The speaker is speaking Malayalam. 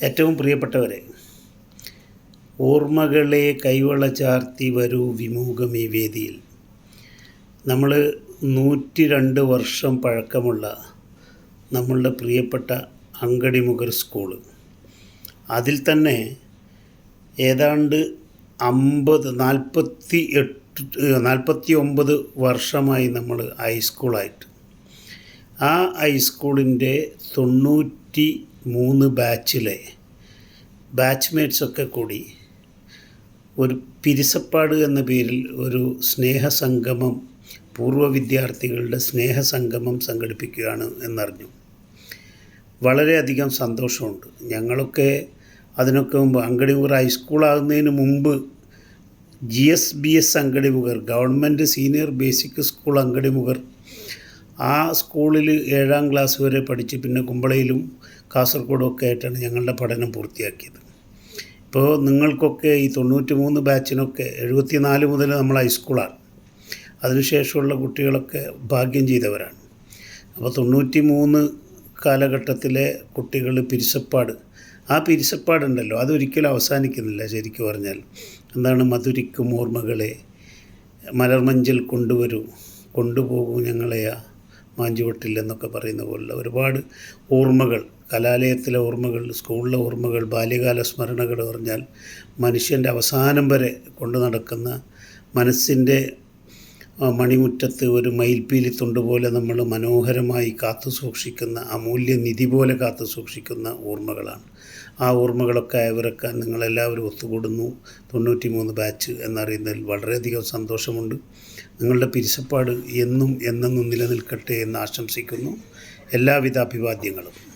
ഏറ്റവും പ്രിയപ്പെട്ടവരെ, ഓർമ്മകളെ കൈവള ചാർത്തി വരൂ വിമുഖമീ വേദിയിൽ. നമ്മൾ 102 വർഷം പഴക്കമുള്ള നമ്മളുടെ പ്രിയപ്പെട്ട അങ്കടിമുഖർ സ്കൂള്, അതിൽ തന്നെ ഏതാണ്ട് 49 വർഷമായി നമ്മൾ ഹൈസ്കൂളായിട്ട്. ആ ഹൈസ്കൂളിൻ്റെ 93 ബാച്ചിലെ ബാച്ച്മേറ്റ്സൊക്കെ കൂടി ഒരു പിരിസപ്പാട് എന്ന പേരിൽ ഒരു സ്നേഹസംഗമം, പൂർവ്വ വിദ്യാർത്ഥികളുടെ സ്നേഹസംഗമം സംഘടിപ്പിക്കുകയാണ് എന്നറിഞ്ഞു. വളരെയധികം സന്തോഷമുണ്ട്. ഞങ്ങളൊക്കെ അതിനൊക്കെ മുമ്പ് അങ്കടിമുഖർ ഹൈസ്കൂളാകുന്നതിന് മുമ്പ് GSBS Angadimugar, government senior basic school Angadimugar, ആ സ്കൂളിൽ 7ാം ക്ലാസ് വരെ പഠിച്ച് പിന്നെ കുമ്പളയിലും കാസർഗോഡും ഒക്കെ ആയിട്ടാണ് ഞങ്ങളുടെ പഠനം പൂർത്തിയാക്കിയത്. ഇപ്പോൾ നിങ്ങൾക്കൊക്കെ ഈ 93 ബാച്ചിനൊക്കെ 74 മുതൽ നമ്മൾ ഹൈസ്കൂളാണ്. അതിനുശേഷമുള്ള കുട്ടികളൊക്കെ ഭാഗ്യം ചെയ്തവരാണ്. അപ്പോൾ 93 കാലഘട്ടത്തിലെ കുട്ടികൾ പിരിസപ്പാട്, ആ പിരിസപ്പാടുണ്ടല്ലോ, അതൊരിക്കലും അവസാനിക്കുന്നില്ല. ശരിക്കും പറഞ്ഞാൽ എന്താണ്, മധുരിക്കും ഓർമ്മകളെ മലർമഞ്ചൽ കൊണ്ടുപോകൂ ഞങ്ങളെയാ മാഞ്ചുവട്ടിൽ എന്നൊക്കെ പറയുന്ന പോലുള്ള ഒരുപാട് ഓർമ്മകൾ, കലാലയത്തിലെ ഓർമ്മകൾ, സ്കൂളിലെ ഓർമ്മകൾ, ബാല്യകാല സ്മരണകൾ പറഞ്ഞാൽ മനുഷ്യൻ്റെ അവസാനം വരെ കൊണ്ടു നടക്കുന്ന, മനസ്സിൻ്റെ മണിമുറ്റത്ത് ഒരു മയിൽപ്പീലി തുണ്ട് പോലെ നമ്മൾ മനോഹരമായി കാത്തു സൂക്ഷിക്കുന്ന, അമൂല്യനിധി പോലെ കാത്തു സൂക്ഷിക്കുന്ന ഓർമ്മകളാണ്. ആ ഓർമ്മകളൊക്കെ അയവിറക്കാൻ നിങ്ങളെല്ലാവരും ഒത്തുകൂടുന്നു. 93 ബാച്ച് എന്നറിയുന്നതിൽ വളരെയധികം സന്തോഷമുണ്ട്. നിങ്ങളുടെ പിരിസപ്പാട് എന്നും എന്നെന്നും നിലനിൽക്കട്ടെ എന്ന് ആശംസിക്കുന്നു. എല്ലാവിധ അഭിവാദ്യങ്ങളും.